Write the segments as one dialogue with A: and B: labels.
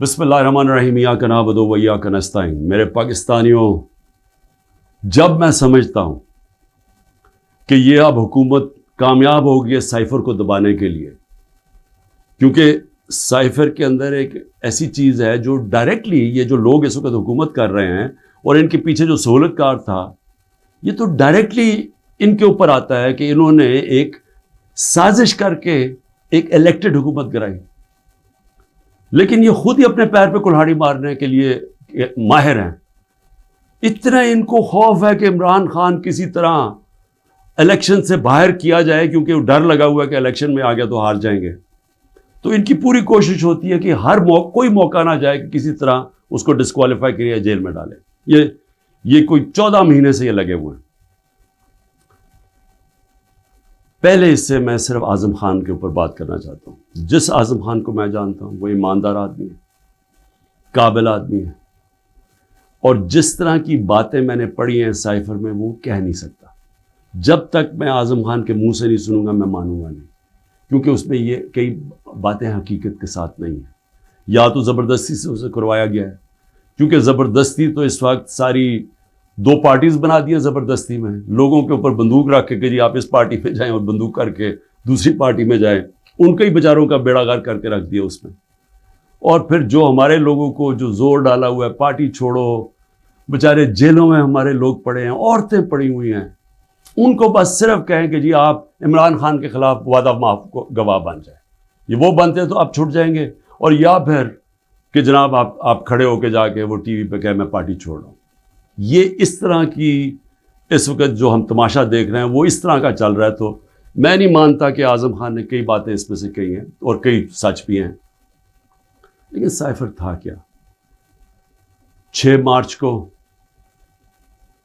A: بسم اللہ الرحمن الرحیم، ایاک نعبد و ایاک نستعین۔ میرے پاکستانیوں، جب میں سمجھتا ہوں کہ یہ اب حکومت کامیاب ہوگی سائفر کو دبانے کے لیے، کیونکہ سائفر کے اندر ایک ایسی چیز ہے جو ڈائریکٹلی یہ جو لوگ اس وقت حکومت کر رہے ہیں اور ان کے پیچھے جو سہولت کار تھا، یہ تو ڈائریکٹلی ان کے اوپر آتا ہے کہ انہوں نے ایک سازش کر کے ایک الیکٹڈ حکومت کرائی، لیکن یہ خود ہی اپنے پیر پہ کلہاڑی مارنے کے لیے ماہر ہیں۔ اتنا ان کو خوف ہے کہ عمران خان کسی طرح الیکشن سے باہر کیا جائے، کیونکہ ڈر لگا ہوا ہے کہ الیکشن میں آ گیا تو ہار جائیں گے، تو ان کی پوری کوشش ہوتی ہے کہ کوئی موقع نہ جائے کہ کسی طرح اس کو ڈسکوالیفائی کرے یا جیل میں ڈالے۔ یہ کوئی 14 مہینے سے یہ لگے ہوئے ہیں۔ پہلے اس سے میں صرف اعظم خان کے اوپر بات کرنا چاہتا ہوں۔ جس اعظم خان کو میں جانتا ہوں وہ ایماندار آدمی ہے، قابل آدمی ہے، اور جس طرح کی باتیں میں نے پڑھی ہیں سائفر میں وہ کہہ نہیں سکتا۔ جب تک میں اعظم خان کے منہ سے نہیں سنوں گا میں مانوں گا نہیں، کیونکہ اس میں یہ کئی باتیں حقیقت کے ساتھ نہیں ہیں، یا تو زبردستی سے اسے کروایا گیا ہے، کیونکہ زبردستی تو اس وقت ساری 2 پارٹیز بنا دی ہیں۔ زبردستی میں لوگوں کے اوپر بندوق رکھ کے کہ جی آپ اس پارٹی میں جائیں، اور بندوق کر کے دوسری پارٹی میں جائیں، ان کے ہی بیچاروں کا بیڑا غرق کر کے رکھ دیا اس میں۔ اور پھر جو ہمارے لوگوں کو جو زور ڈالا ہوا ہے پارٹی چھوڑو، بیچارے جیلوں میں ہمارے لوگ پڑے ہیں، عورتیں پڑی ہوئی ہیں، ان کو بس صرف کہیں کہ جی آپ عمران خان کے خلاف وعدہ معاف گواہ بن جائیں، یہ وہ بنتے ہیں تو آپ چھٹ جائیں گے، اور یا پھر کہ جناب آپ کھڑے ہو کے جا کے وہ ٹی وی پہ کہیں میں پارٹی چھوڑ رہا ہوں۔ یہ اس طرح کی اس وقت جو ہم تماشا دیکھ رہے ہیں وہ اس طرح کا چل رہا ہے، تو میں نہیں مانتا کہ اعظم خان نے کئی باتیں اس میں سے کہی ہیں اور کئی سچ بھی ہیں، لیکن سائفر تھا کیا؟ 6 مارچ کو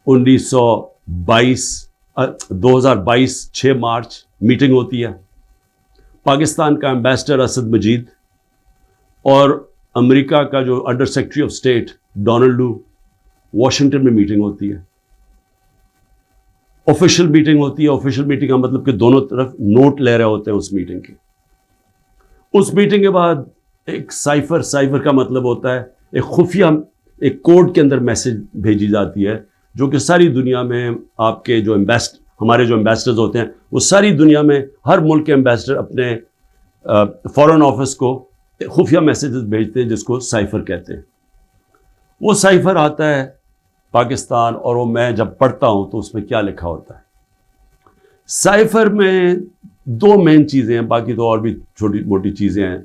A: 2022 6 مارچ میٹنگ ہوتی ہے۔ پاکستان کا ایمبیسڈر اسد مجید اور امریکہ کا جو under secretary of state Donald Lu, Washington میں میٹنگ ہوتی ہے، آفیشیل میٹنگ ہوتی ہے۔ آفیشیل میٹنگ کا مطلب کہ دونوں طرف نوٹ لے رہے ہوتے ہیں اس میٹنگ کے۔ اس میٹنگ کے بعد ایک سائفر کا مطلب ہوتا ہے ایک خفیہ ایک کوڈ کے اندر میسج بھیجی جاتی ہے، جو کہ ساری دنیا میں آپ کے جو ہمارے جو ایمبیسڈرز ہوتے ہیں وہ ساری دنیا میں ہر ملک کے ایمبیسڈر اپنے فارن آفس کو خفیہ میسیجز بھیجتے ہیں، جس کو سائفر کہتے ہیں۔ وہ سائفر آتا ہے پاکستان، اور وہ میں جب پڑھتا ہوں تو اس میں کیا لکھا ہوتا ہے؟ سائفر میں 2 مین چیزیں ہیں، باقی تو اور بھی چھوٹی موٹی چیزیں ہیں۔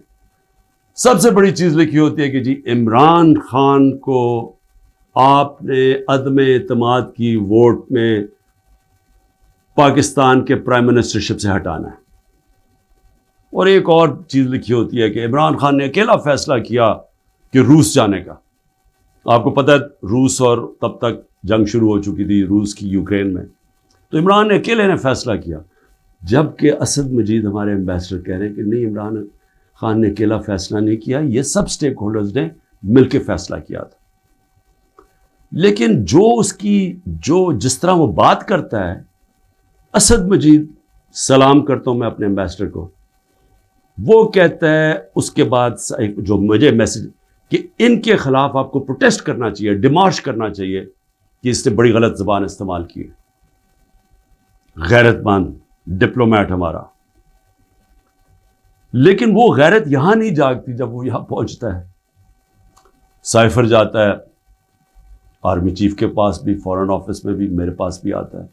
A: سب سے بڑی چیز لکھی ہوتی ہے کہ جی عمران خان کو آپ نے عدم اعتماد کی ووٹ میں پاکستان کے پرائم منسٹرشپ سے ہٹانا ہے۔ اور ایک اور چیز لکھی ہوتی ہے کہ عمران خان نے اکیلا فیصلہ کیا کہ روس جانے کا۔ آپ کو پتہ ہے روس، اور تب تک جنگ شروع ہو چکی تھی روس کی یوکرین میں، تو عمران نے اکیلے نے فیصلہ کیا، جبکہ اسد مجید ہمارے ایمبیسڈر کہہ رہے ہیں کہ نہیں، عمران خان نے اکیلا فیصلہ نہیں کیا، یہ سب سٹیک ہولڈرز نے مل کے فیصلہ کیا تھا۔ لیکن جس طرح وہ بات کرتا ہے، اسد مجید، سلام کرتا ہوں میں اپنے ایمبیسڈر کو، وہ کہتا ہے اس کے بعد جو مجھے میسج کہ ان کے خلاف آپ کو پروٹیسٹ کرنا چاہیے، ڈیمارش کرنا چاہیے کہ اس نے بڑی غلط زبان استعمال کی ہے۔ غیرت مند ڈپلومیٹ ہمارا، لیکن وہ غیرت یہاں نہیں جاگتی جب وہ یہاں پہنچتا ہے۔ سائفر جاتا ہے آرمی چیف کے پاس بھی، فورن آفس میں بھی، میرے پاس بھی آتا ہے۔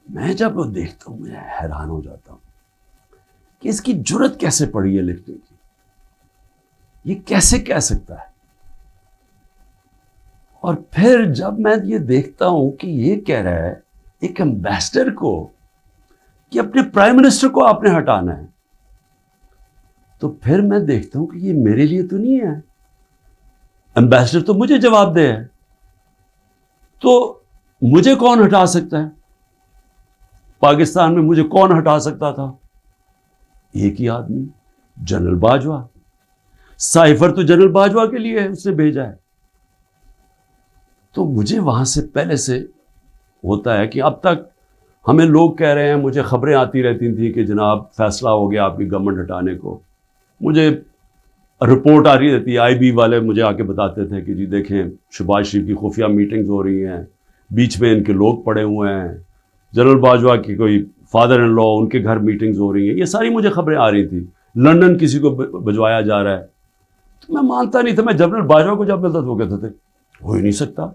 A: میں جب وہ دیکھتا ہوں میں حیران ہو جاتا ہوں کہ اس کی جرت کیسے پڑی ہے لکھنے کی، یہ کیسے کہہ سکتا ہے؟ اور پھر جب میں یہ دیکھتا ہوں کہ یہ کہہ رہا ہے ایک ایمبیسڈر کو کہ اپنے پرائم منسٹر کو آپ نے ہٹانا ہے، تو پھر میں دیکھتا ہوں کہ یہ میرے لیے تو نہیں ہے، ایمبیسڈر تو مجھے جواب دے ہے، تو مجھے کون ہٹا سکتا ہے؟ پاکستان میں مجھے کون ہٹا سکتا تھا؟ ایک ہی آدمی، جنرل باجوہ۔ سائفر تو جنرل باجوہ کے لیے ہے، اس نے بھیجا ہے۔ تو مجھے وہاں سے پہلے سے ہوتا ہے کہ اب تک ہمیں لوگ کہہ رہے ہیں، مجھے خبریں آتی رہتی تھیں کہ جناب فیصلہ ہو گیا آپ کی گورنمنٹ ہٹانے کو، مجھے رپورٹ آ رہی رہتی ہے, IB والے مجھے آ کے بتاتے تھے کہ جی دیکھیں شہباز شریف کی خفیہ میٹنگز ہو رہی ہیں, بیچ میں ان کے لوگ پڑے ہوئے ہیں, جنرل باجوہ کی کوئی فادر ان لا ان کے گھر میٹنگز ہو رہی ہیں. یہ ساری مجھے خبریں آ رہی تھیں. لنڈن کسی کو بھجوایا جا رہا ہے. تو میں مانتا نہیں تھا. میں جنرل باجوہ کو جب ملتا تو وہ کہتے تھے ہو ہی نہیں سکتا,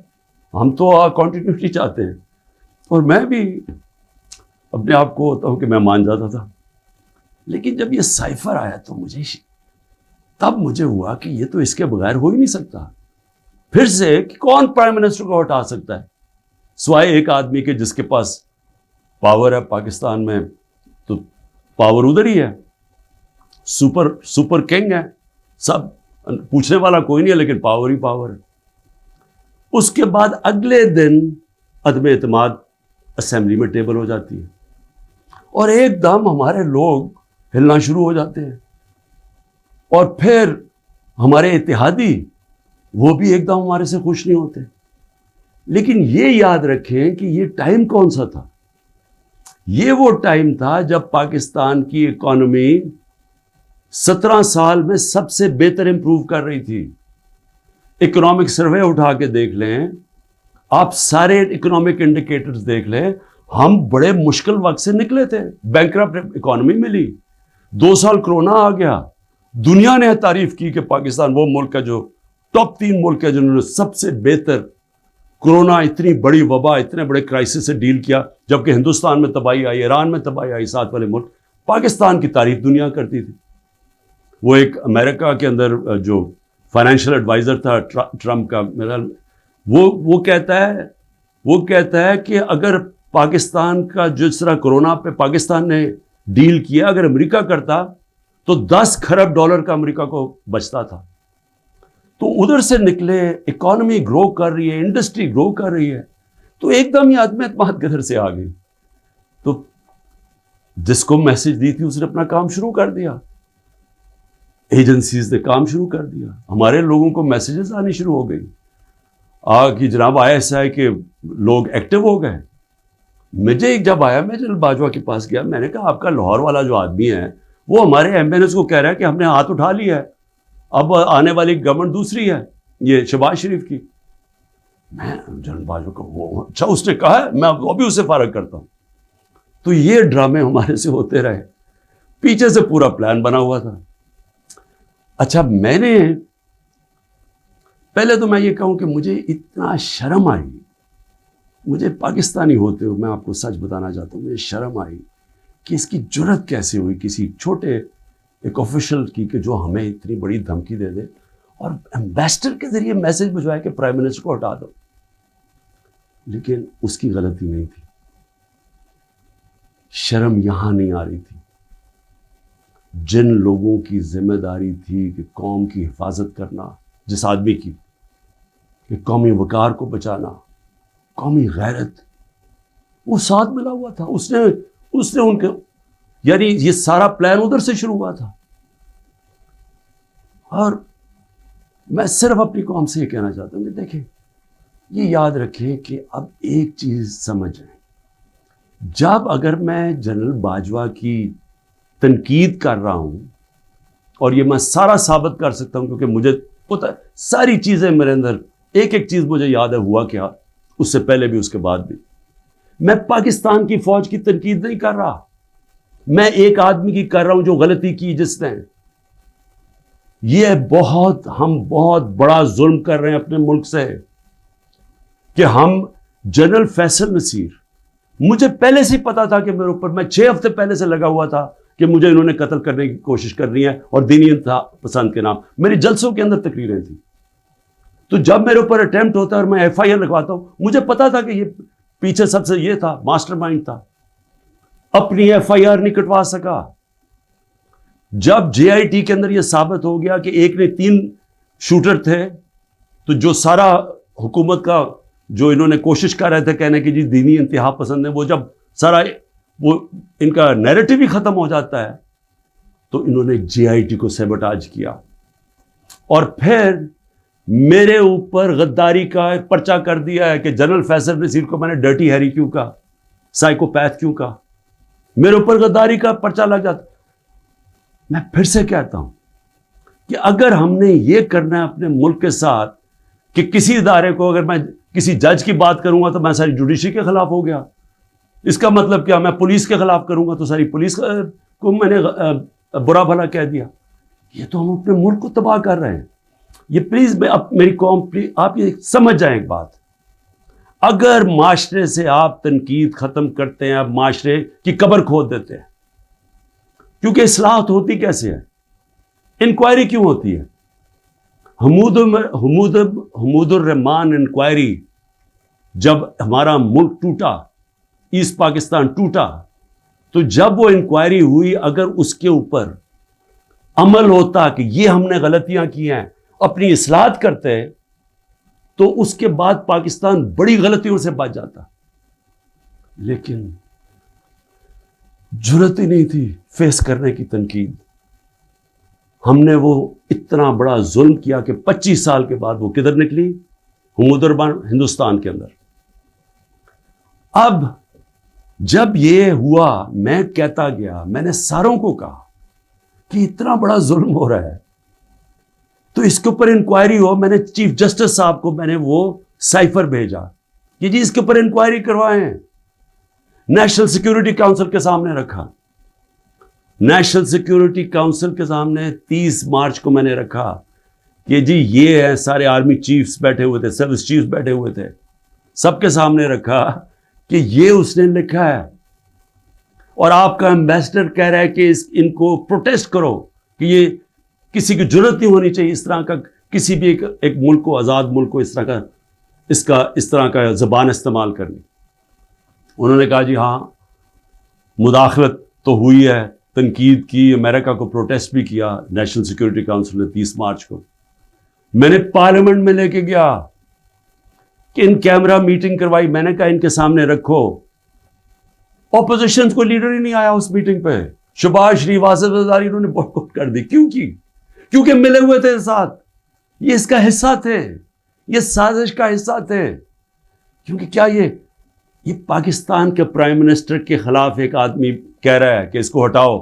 A: ہم تو کنٹینیوٹی چاہتے ہیں. اور میں بھی اپنے آپ کو ہوتا ہوں کہ میں مان جاتا تھا. لیکن جب یہ سائفر آیا تو تب مجھے ہوا کہ یہ تو اس کے بغیر ہو ہی نہیں سکتا. پھر سے کہ کون پرائم منسٹر کو ہٹا سکتا ہے سوائے ایک آدمی کے جس کے پاس پاور ہے پاکستان میں. تو پاور ادھر ہی ہے, سپر کنگ ہے, سب پوچھنے والا کوئی نہیں ہے, لیکن پاور ہی پاور ہے. اس کے بعد اگلے دن عدم اعتماد اسمبلی میں ٹیبل ہو جاتی ہے, اور ایک دم ہمارے لوگ ہلنا شروع ہو جاتے ہیں. اور پھر ہمارے اتحادی وہ بھی ایک دم ہمارے سے خوش نہیں ہوتے. لیکن یہ یاد رکھیں کہ یہ ٹائم کون سا تھا. یہ وہ ٹائم تھا جب پاکستان کی اکانومی 17 سال میں سب سے بہتر امپروو کر رہی تھی. اکنامک سروے اٹھا کے دیکھ لیں آپ, سارے اکنامک انڈیکیٹرز دیکھ لیں, ہم بڑے مشکل وقت سے نکلے تھے. بینکرپٹ اکانومی ملی, 2 سال کرونا آ گیا. دنیا نے تعریف کی کہ پاکستان وہ ملک ہے جو ٹاپ 3 ملک ہے جنہوں نے سب سے بہتر کرونا, اتنی بڑی وبا, اتنے بڑے کرائسس سے ڈیل کیا. جبکہ ہندوستان میں تباہی آئی, ایران میں تباہی آئی, ساتھ والے ملک. پاکستان کی تعریف دنیا کرتی تھی. وہ ایک امریکہ کے اندر جو فائنینشیل ایڈوائزر تھا ٹرمپ کا, میرا وہ کہتا ہے کہ اگر پاکستان کا جس طرح کرونا پہ پاکستان نے ڈیل کیا, اگر امریکہ کرتا تو 10 کھرب ڈالر کا امریکہ کو بچتا تھا. تو ادھر سے نکلے, اکانومی گرو کر رہی ہے, انڈسٹری گرو کر رہی ہے. تو ایک دم یہ عدم اعتماد کدھر سے آ گئی. تو جس کو میسج دی تھی اس نے اپنا کام شروع کر دیا, ایجنسیز نے کام شروع کر دیا, ہمارے لوگوں کو میسیجز آنی شروع ہو گئی کہ جناب ISI کے لوگ ایکٹیو ہو گئے. مجھے جب آیا, میں جنرل باجوہ کے پاس گیا, میں نے کہا آپ کا لاہور والا جو آدمی ہے وہ ہمارے MNS کو کہہ رہا ہے کہ ہم نے ہاتھ اٹھا لیا ہے, اب آنے والی گورنمنٹ دوسری ہے, یہ شہباز شریف کی. میں جنرل باجوہ کو وہ اچھا اس نے کہا ہے, میں ابھی اسے فارغ کرتا ہوں. تو یہ ڈرامے ہمارے سے ہوتے رہے, پیچھے سے پورا پلان بنا ہوا تھا. اچھا میں نے پہلے تو میں یہ کہوں کہ مجھے اتنا شرم آئی, مجھے پاکستانی ہوتے ہوئے میں آپ کو سچ بتانا چاہتا ہوں, مجھے شرم آئی کہ اس کی جرت کیسے ہوئی کسی چھوٹے ایک آفیشل کی کہ جو ہمیں اتنی بڑی دھمکی دے دے اور ایمبیسڈر کے ذریعے میسج بھجوائے کہ پرائم منسٹر کو ہٹا دو. لیکن اس کی غلطی نہیں تھی. شرم یہاں نہیں آ رہی تھی. جن لوگوں کی ذمہ داری تھی کہ قوم کی حفاظت کرنا, جس آدمی کی کہ قومی وقار کو بچانا, قومی غیرت, وہ ساتھ ملا ہوا تھا. اس نے ان کے, یعنی یہ سارا پلان ادھر سے شروع ہوا تھا. اور میں صرف اپنی قوم سے یہ کہنا چاہتا ہوں کہ دیکھیں, یہ یاد رکھیں کہ اب ایک چیز سمجھیں, جب اگر میں جنرل باجوہ کی تنقید کر رہا ہوں, اور یہ میں سارا ثابت کر سکتا ہوں کیونکہ مجھے پتہ ہے ساری چیزیں میرے اندر, ایک ایک چیز مجھے یاد ہے ہوا کیا, اس سے پہلے بھی اس کے بعد بھی. میں پاکستان کی فوج کی تنقید نہیں کر رہا, میں ایک آدمی کی کر رہا ہوں جو غلطی کی جس نے. یہ ہم بہت بڑا ظلم کر رہے ہیں اپنے ملک سے کہ ہم جنرل فیصل نصیر, مجھے پہلے سے پتا تھا کہ میرے اوپر, میں 6 ہفتے پہلے سے لگا ہوا تھا کہ مجھے انہوں نے قتل کرنے کی کوشش کر رہی ہے اور دینی انتہا پسند کے نام. میری جلسوں کے اندر تقریریں تھیں. تو جب میرے اوپر اٹیمپٹ ہوتا ہے اور میں FIR لگواتا ہوں, مجھے پتا تھا کہ یہ پیچھے سب سے یہ تھا, ماسٹر مائنڈ تھا. اپنی FIR نہیں کٹوا سکا. جب JIT کے اندر یہ ثابت ہو گیا کہ ایک نے 3 شوٹر تھے, تو جو سارا حکومت کا جو انہوں نے کوشش کر رہے تھے کہنے کی جی دینی انتہا پسند ہے, وہ جب سارا وہ ان کا نیریٹو ہی ختم ہو جاتا ہے, تو انہوں نے JIT کو سیبوٹاج کیا. اور پھر میرے اوپر غداری کا پرچہ کر دیا ہے کہ جنرل فیصل نصیر کو میں نے ڈرٹی ہیری کیوں کہا, سائیکوپیتھ کیوں کہا, میرے اوپر غداری کا پرچہ لگ جاتا. میں پھر سے کہتا ہوں کہ اگر ہم نے یہ کرنا ہے اپنے ملک کے ساتھ کہ کسی ادارے کو اگر میں کسی جج کی بات کروں گا تو میں ساری جوڈیشری کے خلاف ہو گیا، اس کا مطلب کیا؟ میں پولیس کے خلاف کروں گا تو ساری پولیس کو میں نے برا بھلا کہہ دیا. یہ تو ہم اپنے ملک کو تباہ کر رہے ہیں. یہ پلیز میری قوم پلیز آپ یہ سمجھ جائیں ایک بات، اگر معاشرے سے آپ تنقید ختم کرتے ہیں، آپ معاشرے کی قبر کھود دیتے ہیں. کیونکہ اصلاحات ہوتی کیسے ہے؟ انکوائری کیوں ہوتی ہے؟ حمود الرحمان انکوائری، جب ہمارا ملک ٹوٹا، ایسٹ پاکستان ٹوٹا، تو جب وہ انکوائری ہوئی، اگر اس کے اوپر عمل ہوتا کہ یہ ہم نے غلطیاں کی ہیں، اپنی اصلاحات کرتے، تو اس کے بعد پاکستان بڑی غلطیوں سے بچ جاتا. لیکن جرات ہی نہیں تھی فیس کرنے کی تنقید. ہم نے وہ اتنا بڑا ظلم کیا کہ 25 سال کے بعد وہ کدھر نکلی؟ حمود الرحمان ہندوستان کے اندر. اب جب یہ ہوا، میں کہتا گیا، میں نے ساروں کو کہا کہ اتنا بڑا ظلم ہو رہا ہے تو اس کے اوپر انکوائری ہو. میں نے چیف جسٹس صاحب کو میں نے وہ سائفر بھیجا کہ جی اس کے اوپر انکوائری کروائیں. نیشنل سیکیورٹی کاؤنسل کے سامنے رکھا. نیشنل سیکیورٹی کاؤنسل کے سامنے 30 مارچ کو میں نے رکھا کہ جی یہ ہے، سارے آرمی چیفز بیٹھے ہوئے تھے، سروس چیفز بیٹھے ہوئے تھے، سب کے سامنے رکھا کہ یہ اس نے لکھا ہے اور آپ کا ایمبیسڈر کہہ رہا ہے کہ ان کو پروٹیسٹ کرو کہ یہ کسی کی جرات نہیں ہونی چاہیے اس طرح کا، کسی بھی ایک ملک کو، آزاد ملک کو اس طرح کا زبان استعمال کرنی. انہوں نے کہا جی ہاں مداخلت تو ہوئی ہے، تنقید کی، امریکہ کو پروٹیسٹ بھی کیا نیشنل سیکیورٹی کاؤنسل نے 30 مارچ کو. میں نے پارلیمنٹ میں لے کے گیا کہ ان کیمرہ میٹنگ کروائی. میں نے کہا ان کے سامنے رکھو. اپوزیشن کو لیڈر ہی نہیں آیا اس میٹنگ پہ. شہباز شریف، آصف زرداری انہوں نے بائیکاٹ کر دی. کیوں کی؟ کیونکہ ملے ہوئے تھے ساتھ، یہ اس کا حصہ تھے، یہ سازش کا حصہ تھے. کیونکہ کیا یہ پاکستان کے پرائم منسٹر کے خلاف ایک آدمی کہہ رہا ہے کہ اس کو ہٹاؤ،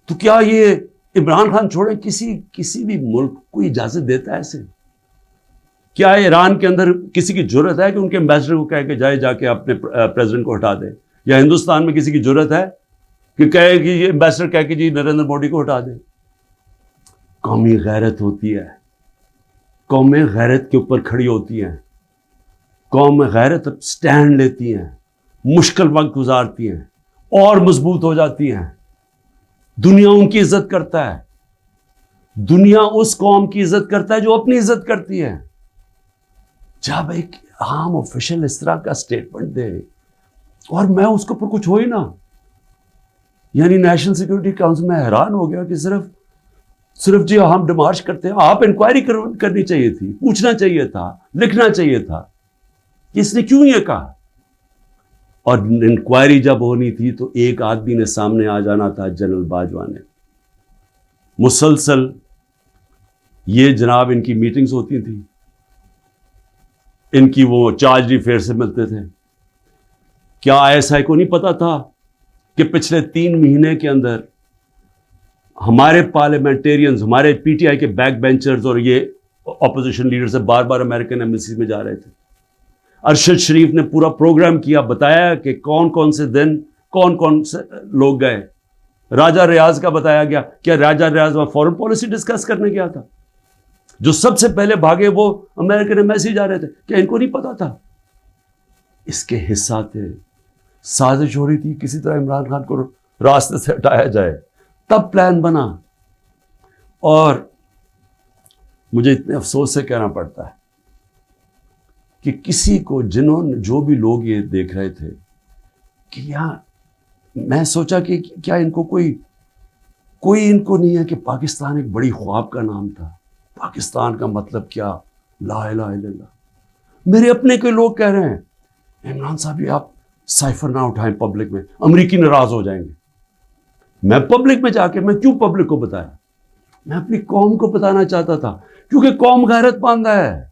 A: تو کیا یہ عمران خان چھوڑیں کسی بھی ملک کو اجازت دیتا ہے ایسے؟ کیا ایران کے اندر کسی کی جرت ہے کہ ان کے ایمبیسڈر کو کہے کہ جا کے اپنے پریزیڈنٹ کو ہٹا دے؟ یا ہندوستان میں کسی کی جرت ہے کہ کہے کہ یہ ایمبیسڈر کہے کہ جی نریندر مودی کو ہٹا دے؟ قومی غیرت ہوتی ہے، قومیں غیرت کے اوپر کھڑی ہوتی ہیں، قوم غیرت سٹینڈ لیتی ہیں، مشکل وقت گزارتی ہیں اور مضبوط ہو جاتی ہیں. دنیا ان کی عزت کرتا ہے، دنیا اس قوم کی عزت کرتا ہے جو اپنی عزت کرتی ہے. جب ایک عام آفیشل اس طرح کا سٹیٹمنٹ دے اور میں اس کے اوپر کچھ ہو ہی نہ، یعنی نیشنل سیکیورٹی کاؤنسل میں حیران ہو گیا کہ صرف جی ہم ڈیمارش کرتے ہیں. آپ انکوائری کرنی چاہیے تھی، پوچھنا چاہیے تھا، لکھنا چاہیے تھا کہ اس نے کیوں یہ کہا. اور انکوائری جب ہونی تھی تو ایک آدمی نے سامنے آ جانا تھا، جنرل باجوہ نے. مسلسل یہ جناب ان کی میٹنگز ہوتی تھیں، ان کی وہ چارج افیئر سے ملتے تھے. کیا ایسا کو نہیں پتا تھا کہ پچھلے 3 مہینے کے اندر ہمارے پارلیمنٹیرینز، ہمارے پی ٹی آئی کے بیک بینچرز اور یہ اپوزیشن لیڈر سے بار بار امریکن ایمبیسی میں جا رہے تھے. ارشد شریف نے پورا پروگرام کیا، بتایا کہ کون سے دن کون سے لوگ گئے. راجہ ریاض کا بتایا گیا. کیا راجہ ریاض وہاں فورن پالیسی ڈسکس کرنے گیا تھا؟ جو سب سے پہلے بھاگے وہ امریکن ایمبیسی جا رہے تھے. کیا ان کو نہیں پتا تھا؟ اس کے حصہ تھے. سازش ہو رہی تھی کسی طرح عمران خان کو راستے سے ہٹایا جائے، تب پلان بنا. اور مجھے اتنے افسوس سے کہنا پڑتا ہے کہ کسی کو جو بھی لوگ یہ دیکھ رہے تھے کہ میں سوچا کہ کیا ان کو کوئی ان کو نہیں ہے کہ پاکستان ایک بڑی خواب کا نام تھا. پاکستان کا مطلب کیا؟ لا الہ الا اللہ. میرے اپنے کے لوگ کہہ رہے ہیں عمران صاحب یہ آپ سائفر نہ اٹھائیں پبلک میں، امریکی ناراض ہو جائیں گے. میں پبلک میں جا کے میں کیوں پبلک کو بتایا؟ میں اپنی قوم کو بتانا چاہتا تھا، کیونکہ قوم غیرت مند ہے،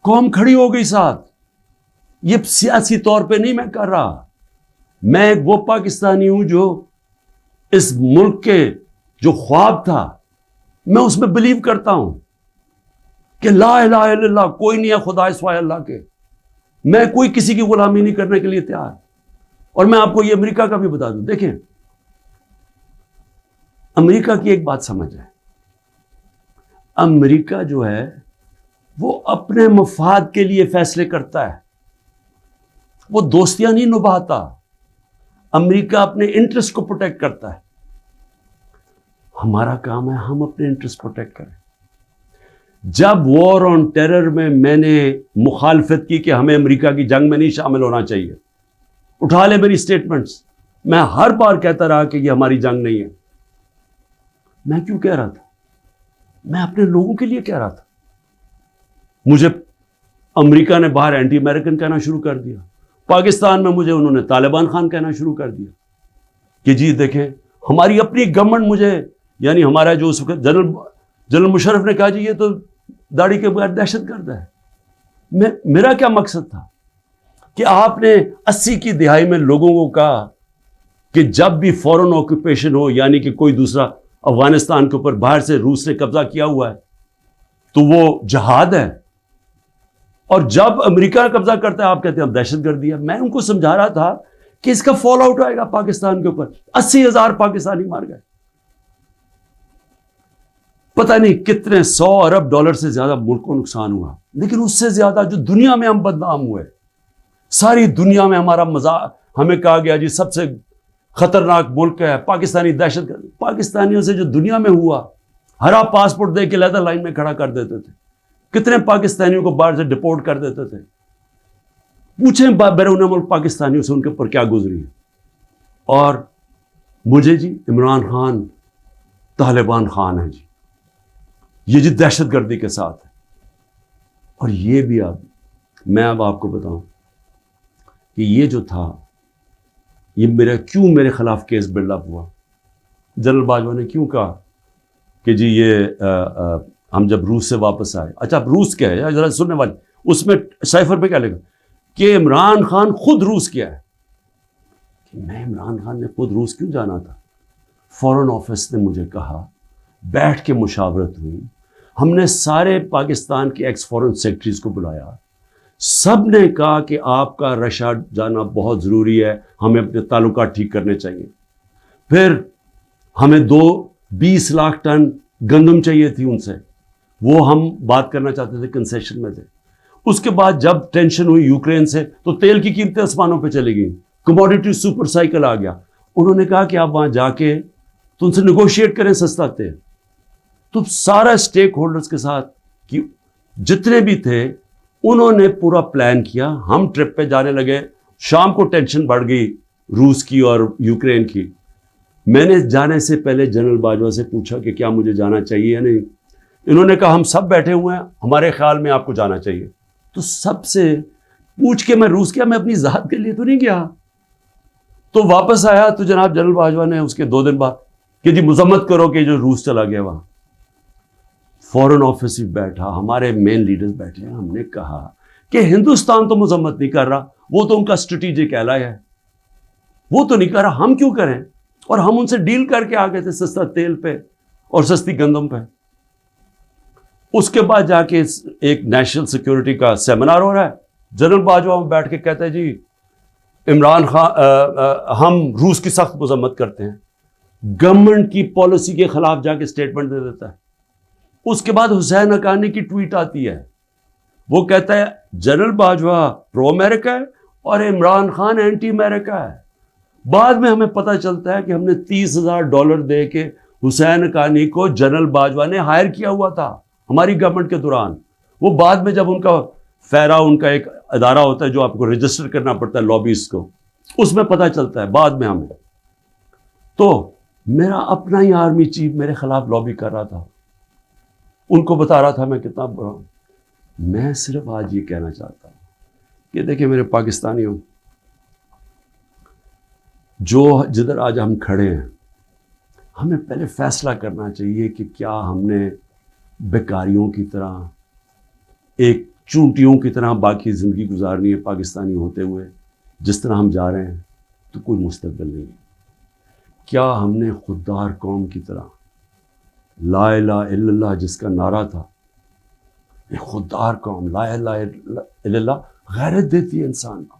A: قوم کھڑی ہو گئی ساتھ. یہ سیاسی طور پہ نہیں میں کر رہا، میں ایک وہ پاکستانی ہوں جو اس ملک کے جو خواب تھا میں اس میں بلیو کرتا ہوں کہ لا الہ الا اللہ، کوئی نہیں ہے خدا سوائے اللہ کے، میں کوئی کسی کی غلامی نہیں کرنے کے لیے تیار۔ اور میں آپ کو یہ امریکہ کا بھی بتا دوں، دیکھیں امریکہ کی ایک بات سمجھ ہے، امریکہ جو ہے وہ اپنے مفاد کے لیے فیصلے کرتا ہے، وہ دوستیاں نہیں نبھاتا، امریکہ اپنے انٹرسٹ کو پروٹیکٹ کرتا ہے۔ ہمارا کام ہے ہم اپنے انٹرسٹ پروٹیکٹ کریں۔ جب وار آن ٹیرر میں نے مخالفت کی کہ ہمیں امریکہ کی جنگ میں نہیں شامل ہونا چاہیے، اٹھا لے میری سٹیٹمنٹس، میں ہر بار کہتا رہا کہ یہ ہماری جنگ نہیں ہے۔ میں کیوں کہہ رہا تھا؟ میں اپنے لوگوں کے لیے کہہ رہا تھا۔ مجھے امریکہ نے باہر اینٹی امریکن کہنا شروع کر دیا، پاکستان میں مجھے انہوں نے طالبان خان کہنا شروع کر دیا کہ جی دیکھیں ہماری اپنی گورنمنٹ مجھے، یعنی ہمارا جو اس وقت جنرل مشرف نے کہا جی یہ تو داڑھی کے بغیر دہشت گرد ہے۔ میرا کیا مقصد تھا کہ آپ نے 80 کی دہائی میں لوگوں کو کہا کہ جب بھی فورن آکوپیشن ہو، یعنی کہ کوئی دوسرا افغانستان کے اوپر باہر سے روس نے قبضہ کیا ہوا ہے تو وہ جہاد ہے، اور جب امریکہ قبضہ کرتا ہے آپ کہتے ہیں اب دہشت گردی ہے۔ میں ان کو سمجھا رہا تھا کہ اس کا فال آؤٹ آئے گا پاکستان کے اوپر، 80,000 پاکستانی مار گئے، پتہ نہیں کتنے 100 ارب ڈالر سے زیادہ ملک کو نقصان ہوا، لیکن اس سے زیادہ جو دنیا میں ہم بدنام ہوئے، ساری دنیا میں ہمارا مذاق، ہمیں کہا گیا جی سب سے خطرناک ملک ہے پاکستانی دہشت گرد۔ پاکستانیوں سے جو دنیا میں ہوا، ہرا پاسپورٹ دے کے لیدر لائن میں کھڑا کر دیتے تھے، کتنے پاکستانیوں کو باہر سے ڈپورٹ کر دیتے تھے۔ پوچھیں بیرون ملک پاکستانیوں سے ان کے اوپر کیا گزری ہے۔ اور مجھے جی عمران خان طالبان خان ہے جی، یہ جی دہشت گردی کے ساتھ ہے۔ اور یہ بھی میں اب آپ کو بتاؤں کہ یہ جو تھا یہ کیوں میرے خلاف کیس بلڈ اپ ہوا۔ جنرل باجوہ نے کیوں کہا کہ جی یہ ہم جب روس سے واپس آئے، اچھا اب روس کیا ہے ذرا سننے والے، اس میں سائفر پہ کیا لکھا کہ عمران خان خود روس کیا ہے۔ میں عمران خان نے خود روس کیوں جانا تھا؟ فورن آفس نے مجھے کہا، بیٹھ کے مشاورت ہوئی، ہم نے سارے پاکستان کے ایکس فورن سیکرٹریز کو بلایا، سب نے کہا کہ آپ کا رشیا جانا بہت ضروری ہے، ہمیں اپنے تعلقات ٹھیک کرنے چاہیے۔ پھر ہمیں 20 لاکھ ٹن گندم چاہیے تھی ان سے، وہ ہم بات کرنا چاہتے تھے، کنسیشن میں تھے۔ اس کے بعد جب ٹینشن ہوئی یوکرین سے تو تیل کی قیمتیں آسمانوں پہ چلی گئیں، کموڈیٹی سپر سائیکل آ گیا۔ انہوں نے کہا کہ آپ وہاں جا کے تو ان سے نیگوشیٹ کریں سستا تیل۔ تو سارا اسٹیک ہولڈرز کے ساتھ کہ جتنے بھی تھے انہوں نے پورا پلان کیا، ہم ٹرپ پہ جانے لگے۔ شام کو ٹینشن بڑھ گئی روس کی اور یوکرین کی۔ میں نے جانے سے پہلے جنرل باجوہ سے پوچھا کہ کیا مجھے جانا چاہیے یا نہیں۔ انہوں نے کہا ہم سب بیٹھے ہوئے ہیں، ہمارے خیال میں آپ کو جانا چاہیے۔ تو سب سے پوچھ کے میں روس گیا، میں اپنی ذات کے لیے تو نہیں گیا۔ تو واپس آیا تو جناب جنرل باجوہ نے اس کے 2 دن بعد کہ جی مذمت کرو کہ جو روس چلا گیا وہاں۔ فورن آفس بھی بیٹھا، ہمارے مین لیڈرز بیٹھے ہیں، ہم نے کہا کہ ہندوستان تو مذمت نہیں کر رہا، وہ تو ان کا اسٹریٹجک ایلائی ہے، وہ تو نہیں کر رہا، ہم کیوں کریں؟ اور ہم ان سے ڈیل کر کے آ گئے تھے سستا تیل پہ اور سستی گندم پہ۔ اس کے بعد جا کے ایک نیشنل سیکیورٹی کا سیمینار ہو رہا ہے، جنرل باجوہ بیٹھ کے کہتا ہے جی عمران خان ہم روس کی سخت مذمت کرتے ہیں، گورنمنٹ کی پالیسی کے خلاف جا کے اسٹیٹمنٹ دے دیتا ہے۔ اس کے بعد حسین حقانی کی ٹویٹ آتی ہے، وہ کہتا ہے جنرل باجوہ پرو امریکہ ہے اور عمران خان اینٹی امریکہ ہے۔ بعد میں ہمیں پتہ چلتا ہے کہ ہم نے $30,000 دے کے حسین حقانی کو جنرل باجوہ نے ہائر کیا ہوا تھا ہماری گورنمنٹ کے دوران۔ وہ بعد میں جب ان کا فیرا، ان کا ایک ادارہ ہوتا ہے جو آپ کو رجسٹر کرنا پڑتا ہے لابیز کو، اس میں پتہ چلتا ہے بعد میں ہمیں۔ تو میرا اپنا ہی آرمی چیف میرے خلاف لابی کر رہا تھا، ان کو بتا رہا تھا میں کتنا برا ہوں۔ میں صرف آج یہ کہنا چاہتا ہوں کہ دیکھیں میرے پاکستانیوں، جو جدھر آج ہم کھڑے ہیں، ہمیں پہلے فیصلہ کرنا چاہیے کہ کیا ہم نے بیکاریوں کی طرح، ایک چونٹیوں کی طرح باقی زندگی گزارنی ہے پاکستانی ہوتے ہوئے؟ جس طرح ہم جا رہے ہیں تو کوئی مستقبل نہیں ہے۔ کیا ہم نے خوددار قوم کی طرح لا الہ الا اللہ جس کا نعرہ تھا، یہ خوددار قوم لا الہ الا اللہ غیرت دیتی ہے انسان کو،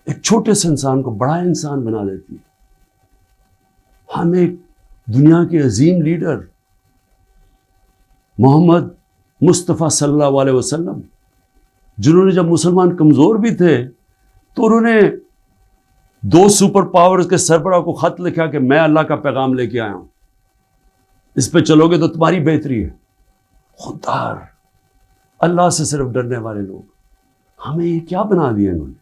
A: ایک چھوٹے سے انسان کو بڑا انسان بنا دیتی ہے. ہم ایک دنیا کے عظیم لیڈر محمد مصطفیٰ صلی اللہ علیہ وسلم، جنہوں نے جب مسلمان کمزور بھی تھے تو انہوں نے 2 سپر پاورز کے سربراہ کو خط لکھا کہ میں اللہ کا پیغام لے کے آیا ہوں، اس پہ چلو گے تو تمہاری بہتری ہے. خوددار، اللہ سے صرف ڈرنے والے لوگ. ہمیں یہ کیا بنا دیا انہوں نے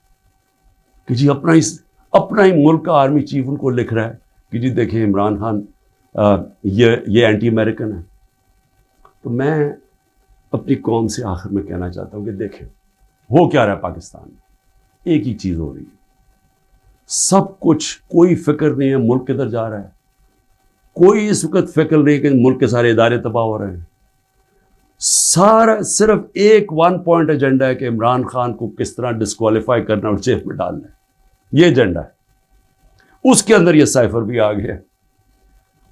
A: کہ جی اپنا ہی ملک کا آرمی چیف ان کو لکھ رہا ہے کہ جی دیکھیں عمران خان یہ اینٹی امریکن ہے. تو میں اپنی قوم سے آخر میں کہنا چاہتا ہوں کہ دیکھیں ہو کیا رہا ہے پاکستان میں. ایک ہی چیز ہو رہی ہے، سب کچھ، کوئی فکر نہیں ہے ملک کدھر جا رہا ہے، کوئی اس وقت فکر نہیں کہ ملک کے سارے ادارے تباہ ہو رہے ہیں. سارا صرف ایک 1 پوائنٹ ایجنڈا ہے کہ عمران خان کو کس طرح ڈسکوالیفائی کرنا اور جیل میں ڈالنا ہے. یہ ایجنڈا ہے. اس کے اندر یہ سائفر بھی آ گیا.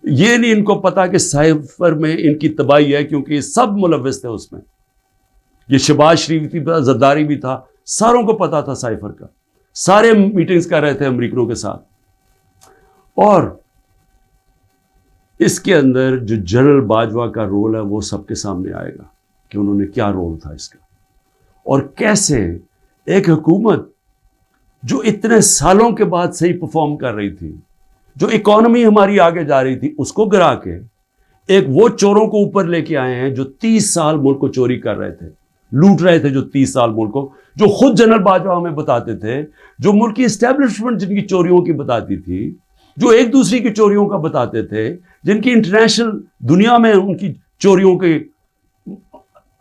A: یہ نہیں ان کو پتا کہ سائفر میں ان کی تباہی ہے، کیونکہ یہ سب ملوث تھے اس میں. یہ شہباز شریف بھی تھا، زرداری بھی تھا، ساروں کو پتا تھا سائفر کا. سارے میٹنگز کر رہے تھے امریکنوں کے ساتھ. اور اس کے اندر جو جنرل باجوہ کا رول ہے وہ سب کے سامنے آئے گا کہ انہوں نے کیا رول تھا اس کا، اور کیسے ایک حکومت جو اتنے سالوں کے بعد صحیح پرفارم کر رہی تھی، جو اکانومی ہماری آگے جا رہی تھی، اس کو گرا کے ایک وہ چوروں کو اوپر لے کے آئے ہیں جو 30 سال ملک کو چوری کر رہے تھے، لوٹ رہے تھے، جو 30 سال ملک کو، جو خود جنرل باجوہ ہمیں بتاتے تھے، جو ملک کی اسٹیبلشمنٹ جن کی چوریوں کی بتاتی تھی، جو ایک دوسری کی چوریوں کا بتاتے تھے، جن کی انٹرنیشنل دنیا میں ان کی چوریوں کے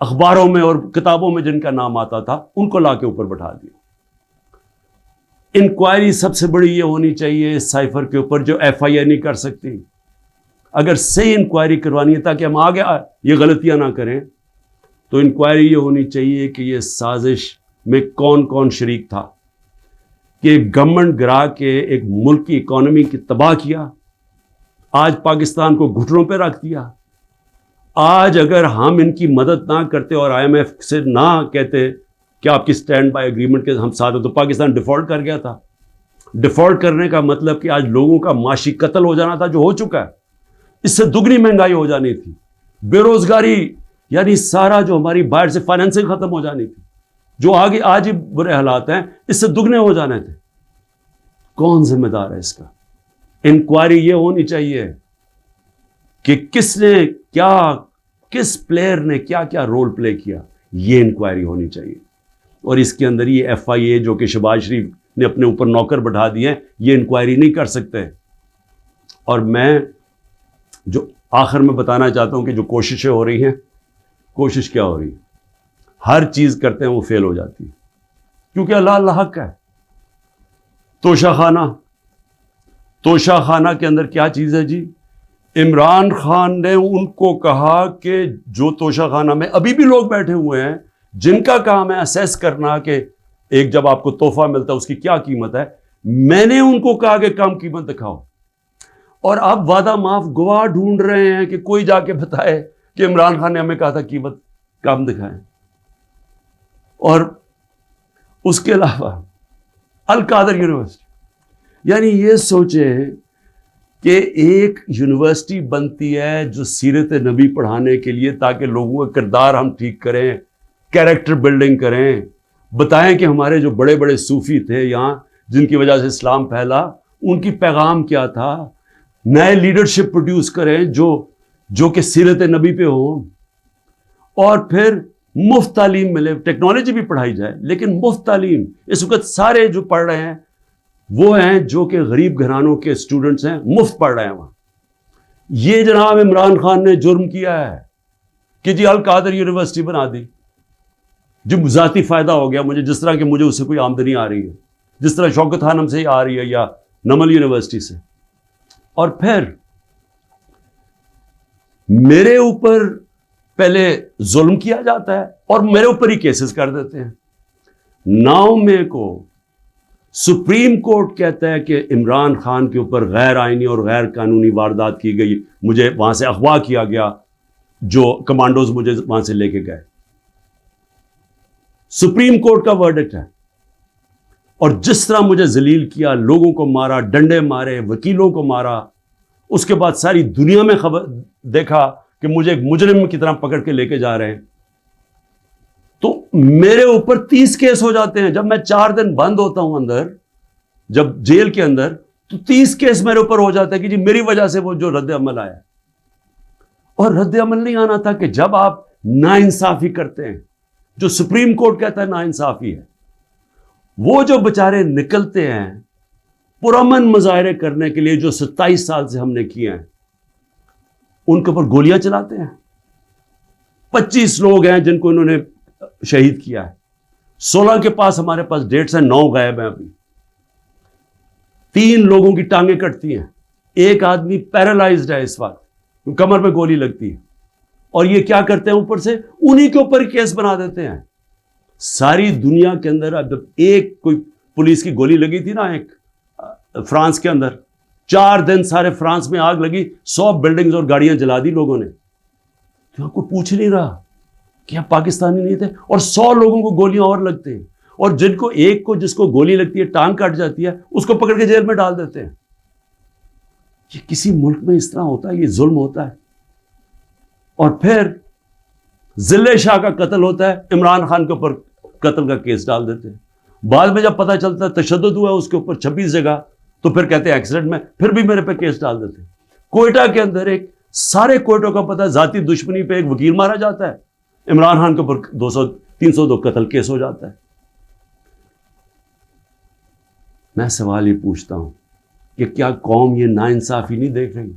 A: اخباروں میں اور کتابوں میں جن کا نام آتا تھا، ان کو لا کے اوپر بٹھا دیا. انکوائری سب سے بڑی یہ ہونی چاہیے سائفر کے اوپر جو ایف آئی اے نہیں کر سکتی. اگر صحیح انکوائری کروانی ہے تاکہ ہم آگے یہ غلطیاں نہ کریں، تو انکوائری یہ ہونی چاہیے کہ یہ سازش میں کون کون شریک تھا کہ گورنمنٹ گرا کے ایک ملک کی اکانومی کی تباہ کیا، آج پاکستان کو گھٹنوں پہ رکھ دیا. آج اگر ہم ان کی مدد نہ کرتے اور آئی ایم ایف سے نہ کہتے کہ آپ کی سٹینڈ بائی ایگریمنٹ کے ہم ساتھ ہیں، تو پاکستان ڈیفالٹ کر گیا تھا. ڈیفالٹ کرنے کا مطلب کہ آج لوگوں کا معاشی قتل ہو جانا تھا، جو ہو چکا ہے. اس سے دگنی مہنگائی ہو جانی تھی، بے روزگاری، یعنی سارا جو ہماری باہر سے فائنینسنگ ختم ہو جانی تھی، جو آگے آج ہی برے حالات ہیں، اس سے دگنے ہو جانے تھے. کون ذمہ دار ہے اس کا؟ انکوائری یہ ہونی چاہیے کہ کس نے کیا، کس پلیئر نے کیا کیا رول پلے کیا. یہ انکوائری ہونی چاہیے. اور اس کے اندر یہ ایف آئی اے جو کہ شہباز شریف نے اپنے اوپر نوکر بٹھا دیے ہیں، یہ انکوائری نہیں کر سکتے. اور میں جو آخر میں بتانا چاہتا ہوں کہ جو کوششیں ہو رہی ہیں، کوشش کیا ہو رہی ہے؟ ہر چیز کرتے ہیں وہ فیل ہو جاتی ہے، کیونکہ اللہ حق ہے. توشہ خانہ کے اندر کیا چیز ہے جی؟ عمران خان نے ان کو کہا کہ جو توشہ خانہ میں ابھی بھی لوگ بیٹھے ہوئے ہیں جن کا کام ہے اسیس کرنا کہ ایک جب آپ کو تحفہ ملتا ہے اس کی کیا قیمت ہے، میں نے ان کو کہا کہ کم قیمت دکھاؤ. اور آپ وعدہ معاف گواہ ڈھونڈ رہے ہیں کہ کوئی جا کے بتائے کہ عمران خان نے ہمیں کہا تھا قیمت کم دکھائیں. اور اس کے علاوہ القادر یونیورسٹی، یعنی یہ سوچیں کہ ایک یونیورسٹی بنتی ہے جو سیرت نبی پڑھانے کے لیے، تاکہ لوگوں کا کردار ہم ٹھیک کریں، کیریکٹر بلڈنگ کریں، بتائیں کہ ہمارے جو بڑے بڑے صوفی تھے یہاں جن کی وجہ سے اسلام پھیلا، ان کی پیغام کیا تھا. نئے لیڈرشپ پروڈیوس کریں جو کہ سیرت نبی پہ ہوں. اور پھر مفت تعلیم ملے، ٹیکنالوجی بھی پڑھائی جائے لیکن مفت تعلیم. اس وقت سارے جو پڑھ رہے ہیں وہ ہیں جو کہ غریب گھرانوں کے اسٹوڈنٹس ہیں، مفت پڑھ رہے ہیں وہاں. یہ جناب عمران خان نے جرم کیا ہے کہ جی القادر یونیورسٹی بنا دی، جو ذاتی فائدہ ہو گیا مجھے، جس طرح کہ مجھے اس سے کوئی آمدنی آ رہی ہے، جس طرح شوکت خانم سے ہی آ رہی ہے یا نمل یونیورسٹی سے. اور پھر میرے اوپر پہلے ظلم کیا جاتا ہے اور میرے اوپر ہی کیسز کر دیتے ہیں. 9 مئی کو سپریم کورٹ کہتا ہے کہ عمران خان کے اوپر غیر آئینی اور غیر قانونی واردات کی گئی، مجھے وہاں سے اغوا کیا گیا، جو کمانڈوز مجھے وہاں سے لے کے گئے. سپریم کورٹ کا ورڈکٹ ہے. اور جس طرح مجھے ذلیل کیا، لوگوں کو مارا، ڈنڈے مارے، وکیلوں کو مارا، اس کے بعد ساری دنیا میں خبر دیکھا کہ مجھے ایک مجرم کی طرح پکڑ کے لے کے جا رہے ہیں. تو میرے اوپر 30 کیس ہو جاتے ہیں. جب میں 4 دن بند ہوتا ہوں اندر، جب جیل کے اندر، تو 30 کیس میرے اوپر ہو جاتا ہے کہ جی میری وجہ سے وہ جو رد عمل آیا. اور رد عمل نہیں آنا تھا کہ جب آپ ناانصافی کرتے ہیں، جو سپریم کورٹ کہتا ہے ناانصافی ہے، وہ جو بچارے نکلتے ہیں پرامن مظاہرے کرنے کے لیے، جو 27 سال سے ہم نے کیے ہیں، ان کے اوپر گولیاں چلاتے ہیں. 25 لوگ ہیں جن کو انہوں نے شہید کیا ہے. 16 کے پاس ہمارے پاس ڈیٹس ہیں، 9 غائب ہیں ابھی. 3 لوگوں کی ٹانگیں کٹتی ہیں. ایک آدمی پیرالائزڈ ہے اس وقت، کمر پہ گولی لگتی ہے. اور یہ کیا کرتے ہیں، اوپر سے انہی کے اوپر کیس بنا دیتے ہیں. ساری دنیا کے اندر اب جب ایک کوئی پولیس کی گولی لگی تھی نا، ایک فرانس کے اندر، 4 دن سارے فرانس میں آگ لگی، 100 بلڈنگز اور گاڑیاں جلا دی لوگوں نے. تو کوئی پوچھ نہیں رہا کہ آپ پاکستانی نہیں تھے. اور 100 لوگوں کو گولیاں اور لگتے ہیں، اور جن کو ایک کو جس کو گولی لگتی ہے، ٹانگ کٹ جاتی ہے، اس کو پکڑ کے جیل میں ڈال دیتے ہیں. یہ کسی ملک میں اس طرح ہوتا ہے؟ یہ ظلم ہوتا ہے. اور پھر ضلع شاہ کا قتل ہوتا ہے، عمران خان کے اوپر قتل کا کیس ڈال دیتے ہیں. بعد میں جب پتہ چلتا ہے تشدد ہوا اس کے اوپر 26 جگہ، تو پھر کہتے ہیں ایکسیڈنٹ میں، پھر بھی میرے پہ کیس ڈال دیتے ہیں. کوئٹہ کے اندر ایک سارے کوئٹوں کا پتہ ہے، ذاتی دشمنی پہ ایک وکیل مارا جاتا ہے، عمران خان کے اوپر 302 قتل کیس ہو جاتا ہے. میں سوال یہ پوچھتا ہوں کہ کیا قوم یہ ناانصافی نہیں دیکھ رہی؟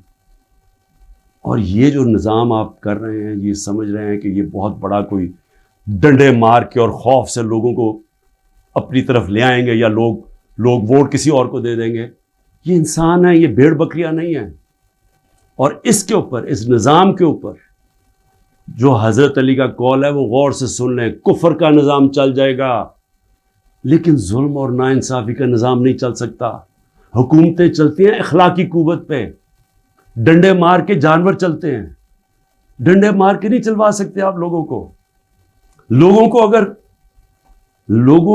A: اور یہ جو نظام آپ کر رہے ہیں، یہ سمجھ رہے ہیں کہ یہ بہت بڑا کوئی ڈنڈے مار کے اور خوف سے لوگوں کو اپنی طرف لے آئیں گے، یا لوگ ووٹ کسی اور کو دے دیں گے. یہ انسان ہے، یہ بھیڑ بکریاں نہیں ہیں. اور اس کے اوپر، اس نظام کے اوپر جو حضرت علی کا قول ہے وہ غور سے سن لیں. کفر کا نظام چل جائے گا، لیکن ظلم اور ناانصافی کا نظام نہیں چل سکتا. حکومتیں چلتی ہیں اخلاقی قوت پہ. ڈنڈے مار کے جانور چلتے ہیں، ڈنڈے مار کے نہیں چلوا سکتے آپ لوگوں کو. لوگوں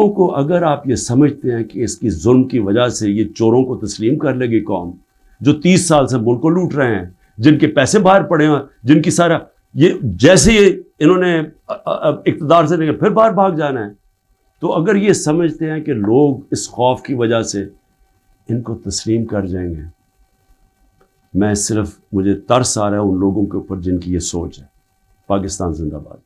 A: کو اگر آپ یہ سمجھتے ہیں کہ اس کی ظلم کی وجہ سے یہ چوروں کو تسلیم کر لے گی قوم، جو 30 سال سے ملک کو لوٹ رہے ہیں، جن کے پیسے باہر پڑے ہیں، جن کی سارا یہ جیسے انہوں نے اقتدار سے لے کے پھر باہر بھاگ جانا ہے، تو اگر یہ سمجھتے ہیں کہ لوگ اس خوف کی وجہ سے ان کو تسلیم کر جائیں گے، مجھے ترس آ رہا ہے ان لوگوں کے اوپر جن کی یہ سوچ ہے. پاکستان زندہ باد.